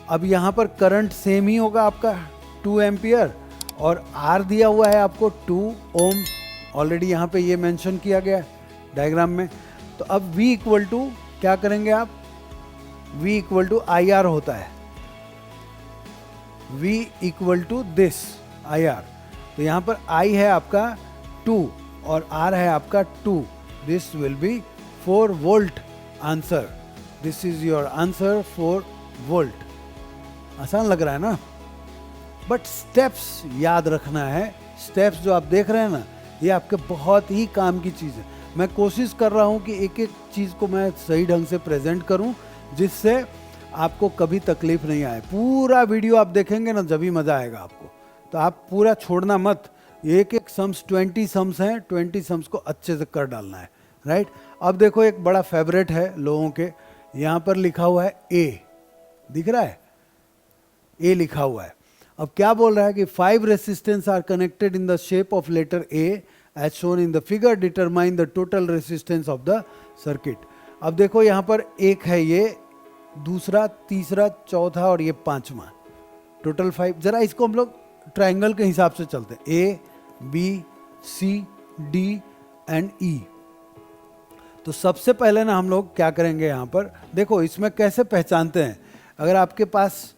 अब यहाँ पर करंट सेम ही होगा आपका 2 एम्पियर और R दिया हुआ है आपको 2 ओम, ऑलरेडी यहाँ पे ये मेंशन किया गया है डायग्राम में। तो अब V इक्वल टू क्या करेंगे आप, V इक्वल टू IR होता है, V equal to this IR। तो यहाँ पर I है आपका 2 और R है आपका 2, this will B 4 volt answer, this is your answer 4 volt. आसान लग रहा है ना, बट स्टेप्स याद रखना है। स्टेप्स जो आप देख रहे हैं ना, ये आपके बहुत ही काम की चीज़ है। मैं कोशिश कर रहा हूँ कि एक एक चीज़ को मैं सही ढंग से प्रेजेंट करूँ, जिससे आपको कभी तकलीफ नहीं आए। पूरा वीडियो आप देखेंगे ना, जब भी मज़ा आएगा आपको। तो आप पूरा छोड़ना मत, एक एक सम्स 20 सम्स हैं, 20 सम्स को अच्छे से कर डालना है, राइट। अब देखो एक बड़ा फेवरेट है लोगों के, यहाँ पर लिखा हुआ है ए, दिख रहा है, ए लिखा हुआ है। अब क्या बोल रहा है कि 5 resistance are connected in the shape of letter A as shown in the figure, determine the total resistance of the circuit. अब देखो यहाँ पर एक है ये, दूसरा, तीसरा, चौथा और ये पांचवा, टोटल 5। जरा इसको हम लोग ट्रायंगल के हिसाब से चलते हैं, A B C D and E. तो सबसे पहले ना हम लोग क्या करेंगे, यहाँ पर देखो इसमें कैसे पहचानते हैं। अगर आपके पास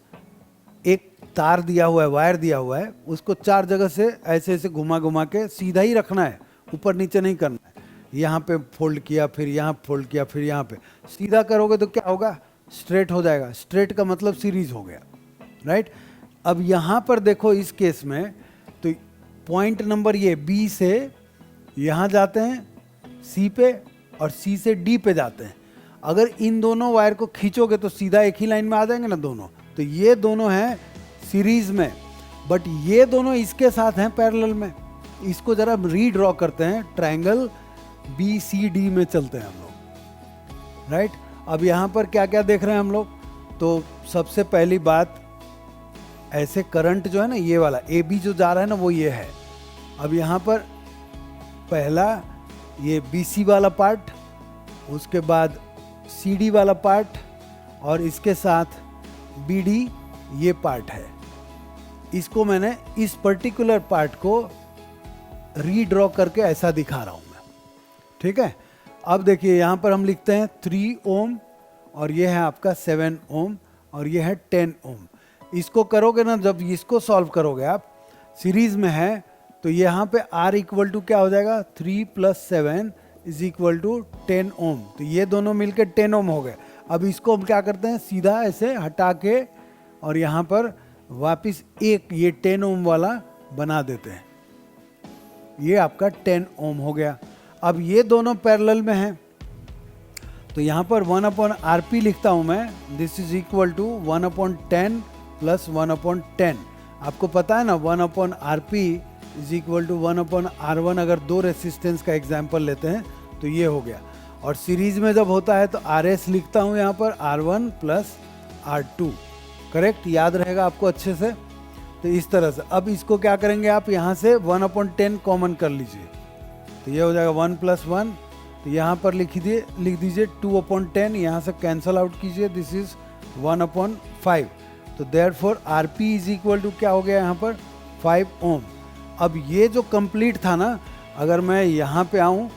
एक तार दिया हुआ है, वायर दिया हुआ है, उसको 4 जगह से ऐसे ऐसे घुमा घुमा के सीधा ही रखना है, ऊपर नीचे नहीं करना है। यहाँ पे फोल्ड किया, फिर यहाँ फोल्ड किया, फिर यहाँ पे सीधा करोगे तो क्या होगा, स्ट्रेट हो जाएगा। स्ट्रेट का मतलब सीरीज हो गया, राइट। अब यहाँ पर देखो इस केस में तो पॉइंट नंबर ये बी से यहाँ जाते हैं सी पे और सी से डी पे जाते हैं। अगर इन दोनों वायर को खींचोगे तो सीधा एक ही लाइन में आ जाएंगे ना दोनों। तो ये दोनों हैं सीरीज में, बट ये दोनों इसके साथ हैं पैरेलल में। इसको जरा रीड्रॉ करते हैं, ट्रायंगल बी सी डी में चलते हैं हम लोग, राइट। अब यहाँ पर क्या क्या देख रहे हैं हम लोग, तो सबसे पहली बात, ऐसे करंट जो है ना, ये वाला ए बी जो जा रहा है ना, वो ये है। अब यहाँ पर पहला ये बी सी वाला पार्ट, उसके बाद सी डी वाला पार्ट और इसके साथ बी डी ये पार्ट है। इसको मैंने इस पर्टिकुलर पार्ट को रीड्रॉ करके ऐसा दिखा रहा हूँ मैं, ठीक है। अब देखिए यहाँ पर हम लिखते हैं 3 ओम और ये है आपका 7 ओम और ये है 10 ओम। इसको करोगे ना, जब इसको सॉल्व करोगे आप, सीरीज में है, तो यहाँ पे R इक्वल टू क्या हो जाएगा, 3 + 7 इज इक्वल टू 10 ओम। तो ये दोनों मिलके 10 ओम हो गए। अब इसको हम क्या करते हैं, सीधा ऐसे हटा के और यहाँ पर वापस एक ये 10 ओम वाला बना देते हैं। ये आपका 10 ओम हो गया। अब ये दोनों पैरेलल में हैं, तो यहाँ पर 1/RP लिखता हूँ मैं, दिस इज इक्वल टू 1/10 + 1/10। आपको पता है ना 1/RP is equal to 1/R1। अगर 2 रेसिस्टेंस का एग्जाम्पल लेते हैं तो ये हो गया। और सीरीज में जब होता है तो RS लिखता हूँ यहाँ पर R1 + R2, करेक्ट, याद रहेगा आपको अच्छे से। तो इस तरह से अब इसको क्या करेंगे आप, यहाँ से 1/10 कॉमन कर लीजिए, तो ये हो जाएगा 1 + 1। तो यहाँ पर लिख दीजिए 2/10, यहाँ से कैंसल आउट कीजिए, दिस इज 1/5। तो therefore RP is equal to क्या हो गया यहाँ पर 5 ओम। अब ये जो कंप्लीट था ना, अगर मैं यहाँ पे आऊँ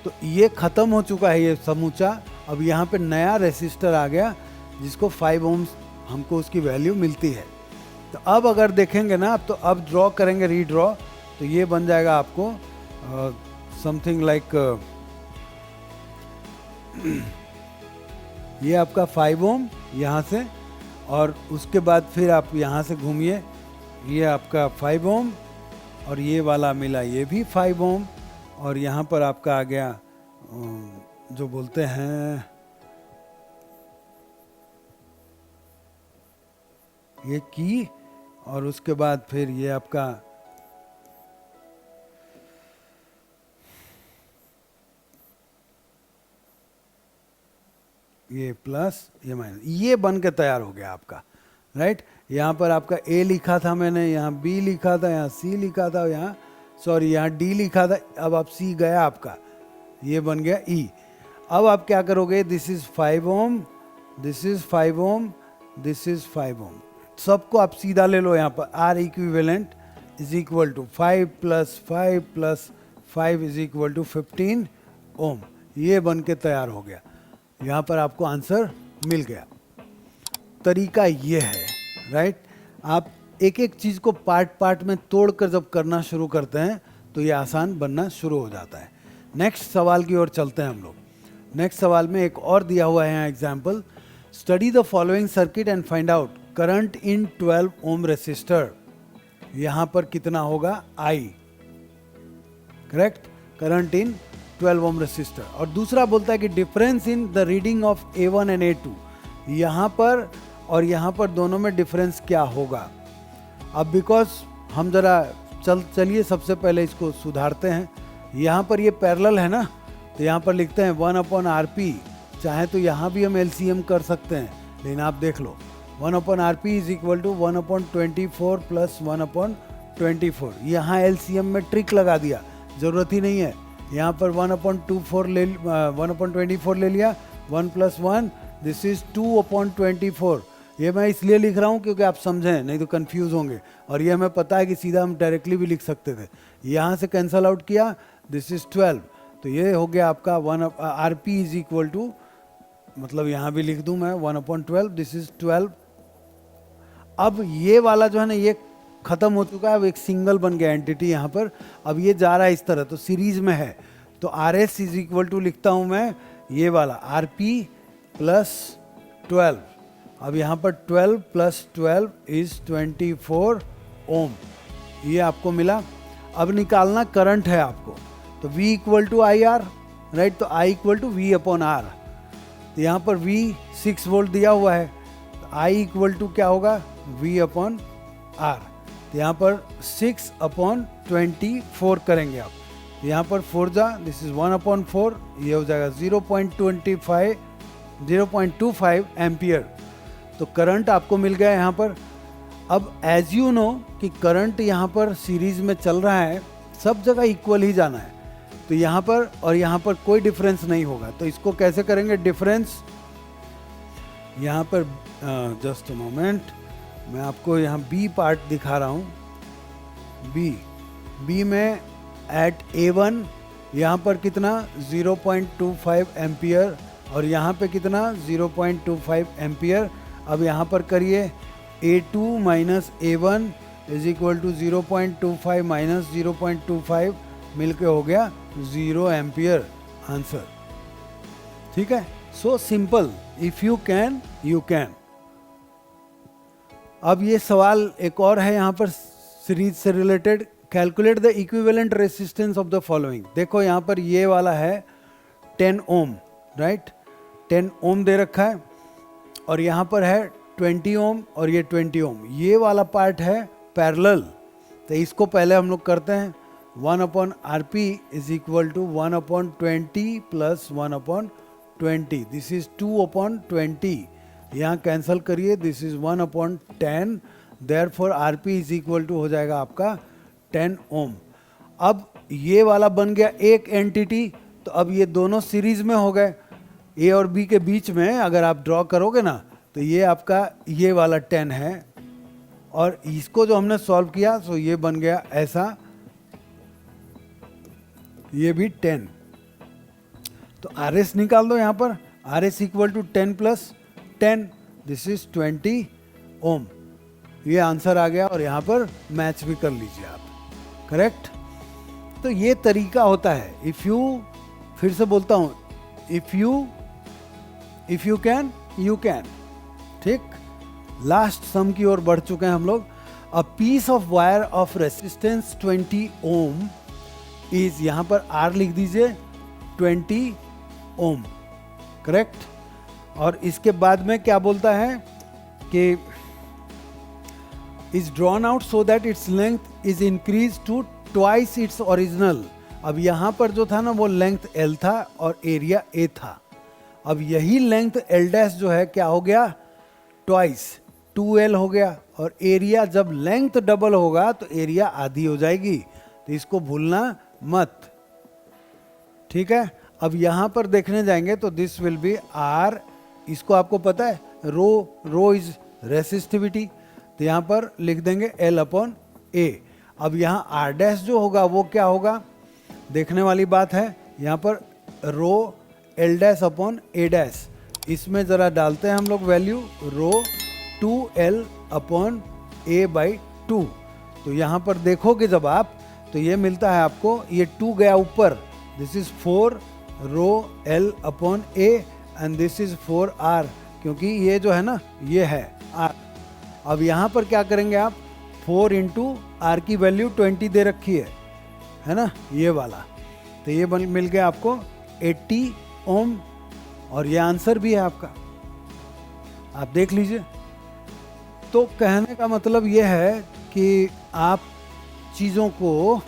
तो ये ख़त्म हो चुका है ये समूचा। अब यहाँ पे नया रेसिस्टर आ गया जिसको 5 ओम हमको उसकी वैल्यू मिलती है। तो अब अगर देखेंगे ना आप, तो अब ड्रॉ करेंगे रीड्रॉ, तो ये बन जाएगा आपको समथिंग लाइक ये आपका 5 ओम यहाँ से, और उसके बाद फिर आप यहाँ से घूमिए, ये आपका 5 ओम और ये वाला मिला ये भी 5 ओम, और यहाँ पर आपका आ गया जो बोलते हैं ये की, और उसके बाद फिर ये आपका ये प्लस ये माइनस, ये बन के तैयार हो गया आपका, राइट। यहाँ पर आपका ए लिखा था मैंने, यहाँ बी लिखा था, यहाँ सी लिखा था, यहाँ सॉरी यहाँ डी लिखा था, अब आप सी गया आपका, ये बन गया ई। अब आप क्या करोगे, this is 5 ohm, this is 5 ohm, this is 5 ohm, सबको आप सीधा ले लो यहाँ पर, R equivalent is equal to 5 + 5 + 5 is equal to 15 ohm. ये बन के तैयार हो गया, यहाँ पर आपको आंसर मिल गया। तरीका ये है, राइट। आप एक एक चीज़ को पार्ट पार्ट में तोड़कर जब करना शुरू करते हैं तो ये आसान बनना शुरू हो जाता है। नेक्स्ट सवाल की ओर चलते हैं हम लोग। नेक्स्ट सवाल में एक और दिया हुआ है यहाँ example, study the following circuit and find out current in 12 ohm resistor. यहाँ पर कितना होगा, I, correct, current in 12 ohm resistor. और दूसरा बोलता है कि difference in the reading of A1 and A2, यहाँ पर और यहाँ पर दोनों में डिफरेंस क्या होगा। अब बिकॉज हम जरा चलिए सबसे पहले इसको सुधारते हैं। यहाँ पर ये पैरेलल है ना, तो यहाँ पर लिखते हैं 1/RP। चाहे तो यहाँ भी हम LCM कर सकते हैं, लेकिन आप देख लो 1/RP इज इक्वल टू 1/24 + 1/24। यहाँ LCM में ट्रिक लगा दिया, ज़रूरत ही नहीं है। यहाँ पर 1/24 ले 1/24 ले लिया, 1 + 1 दिस इज 2/24। ये मैं इसलिए लिख रहा हूँ क्योंकि आप समझें, नहीं तो कंफ्यूज होंगे। और ये हमें पता है कि सीधा हम डायरेक्टली भी लिख सकते थे। यहाँ से कैंसल आउट किया, दिस इज 12, तो ये हो गया आपका 1/RP इज इक्वल टू, मतलब यहाँ भी लिख दूँ मैं 1/12, दिस इज 12। अब ये वाला जो है ना, ये खत्म हो चुका है, अब एक सिंगल बन गया एंटिटी यहाँ पर। अब ये जा रहा है इस तरह, तो सीरीज में है, तो RS इज इक्वल टू लिखता हूँ मैं ये वाला RP + 12। अब यहाँ पर 12 + 12 इज 24 ओम, ये आपको मिला। अब निकालना करंट है आपको, तो V = IR, राइट, तो I = V/R। तो यहाँ पर V 6 वोल्ट दिया हुआ है, तो I = क्या होगा, V/R। तो यहाँ पर 6/24 करेंगे आप, तो यहाँ पर 4 जा, दिस इज 1/4, ये हो जाएगा 0.25 एम्पियर। तो करंट आपको मिल गया यहाँ पर। अब एज यू नो कि करंट यहाँ पर सीरीज में चल रहा है, सब जगह इक्वल ही जाना है, तो यहाँ पर और यहाँ पर कोई डिफरेंस नहीं होगा। तो इसको कैसे करेंगे डिफरेंस, यहाँ पर जस्ट अ मोमेंट, मैं आपको यहाँ बी पार्ट दिखा रहा हूँ। बी में एट A1 यहाँ पर कितना 0.25 एम्पियर और यहाँ पे कितना 0.25 एम्पियर। अब यहाँ पर करिए A2 - A1 is equal to 0.25 - 0.25 मिलके हो गया 0 एम्पियर आंसर। ठीक है, so simple, if you can you can. अब ये सवाल एक और है यहाँ पर सीरीज से related, calculate the equivalent resistance of the following. देखो यहाँ पर ये वाला है 10 ओम, राइट, 10 ओम दे रखा है, और यहाँ पर है 20 ओम और ये 20 ओम। ये वाला पार्ट है पैरेलल, तो इसको पहले हम लोग करते हैं। 1/RP is equal to 1/20 + 1/20, this is 2/20। यहाँ कैंसल करिए, this is 1/10, therefore RP is equal to हो जाएगा आपका 10 ओम। अब ये वाला बन गया एक एंटिटी, तो अब ये दोनों सीरीज में हो गए। A और B के बीच में अगर आप ड्रॉ करोगे ना, तो ये आपका ये वाला 10 है, और इसको जो हमने सॉल्व किया तो ये बन गया ऐसा, ये भी 10। तो RS निकाल दो यहाँ पर, RS equal to 10 + 10, this is 20 ohm. ये आंसर आ गया, और यहाँ पर मैच भी कर लीजिए आप, करेक्ट। तो ये तरीका होता है, इफ़ यू, फिर से बोलता हूँ, if you can you can. ठीक, लास्ट सम की ओर बढ़ चुके हैं हम लोग। A piece of wire of resistance 20 ohm is, यहाँ पर R लिख दीजिए 20 ओम, करेक्ट। और इसके बाद में क्या बोलता है कि is drawn out so that its length is increase to twice its original. अब यहाँ पर जो था ना वो लेंथ L था और एरिया A था। अब यही लेंथ L' जो है क्या हो गया, ट्वाइस 2L हो गया, और एरिया जब लेंथ डबल होगा तो एरिया आधी हो जाएगी, तो इसको भूलना मत। ठीक है, अब यहाँ पर देखने जाएंगे तो दिस विल बी R, इसको आपको पता है रो इज रेसिस्टिविटी, तो यहाँ पर लिख देंगे L अपॉन A। अब यहाँ R डैश जो होगा वो क्या होगा, देखने वाली बात है। यहाँ पर rho L dash upon A dash, इसमें ज़रा डालते हैं हम लोग value, rho 2L upon A by 2। तो यहाँ पर देखोगे जब आप, तो ये मिलता है आपको, ये 2 गया ऊपर, this is 4 rho L upon A and this is 4R, क्योंकि ये जो है ना ये है R। अब यहाँ पर क्या करेंगे आप, 4 इंटू R की वैल्यू 20 दे रखी है ना, ये वाला। तो ये मिल गया आपको 80 ओम, और ये आंसर भी है आपका, आप देख लीजिए। तो कहने का मतलब ये है कि आप चीज़ों को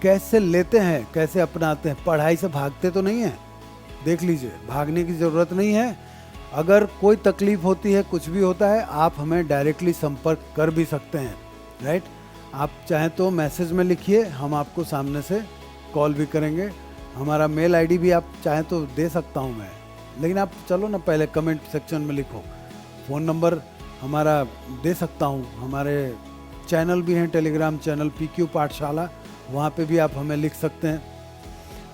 कैसे लेते हैं, कैसे अपनाते हैं। पढ़ाई से भागते तो नहीं हैं, देख लीजिए, भागने की ज़रूरत नहीं है। अगर कोई तकलीफ़ होती है, कुछ भी होता है, आप हमें डायरेक्टली संपर्क कर भी सकते हैं, राइट। आप चाहें तो मैसेज में लिखिए, हम आपको सामने से कॉल भी करेंगे। हमारा मेल आईडी भी आप चाहें तो दे सकता हूं मैं, लेकिन आप चलो ना पहले कमेंट सेक्शन में लिखो। फ़ोन नंबर हमारा दे सकता हूं। हमारे चैनल भी हैं, टेलीग्राम चैनल PQ पाठशाला, वहाँ पे भी आप हमें लिख सकते हैं।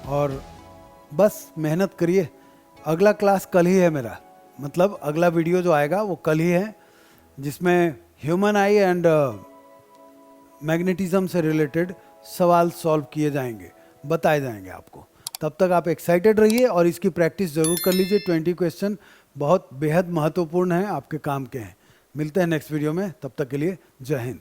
और बस मेहनत करिए। अगला क्लास कल ही है मेरा, मतलब अगला वीडियो जो आएगा वो कल ही है, जिसमें ह्यूमन आई एंड मैग्नेटिज्म से रिलेटेड सवाल सॉल्व किए जाएंगे, बताए जाएंगे आपको। तब तक आप एक्साइटेड रहिए और इसकी प्रैक्टिस ज़रूर कर लीजिए। 20 क्वेश्चन बहुत बेहद महत्वपूर्ण हैं, आपके काम के हैं। मिलते हैं नेक्स्ट वीडियो में, तब तक के लिए जय हिंद।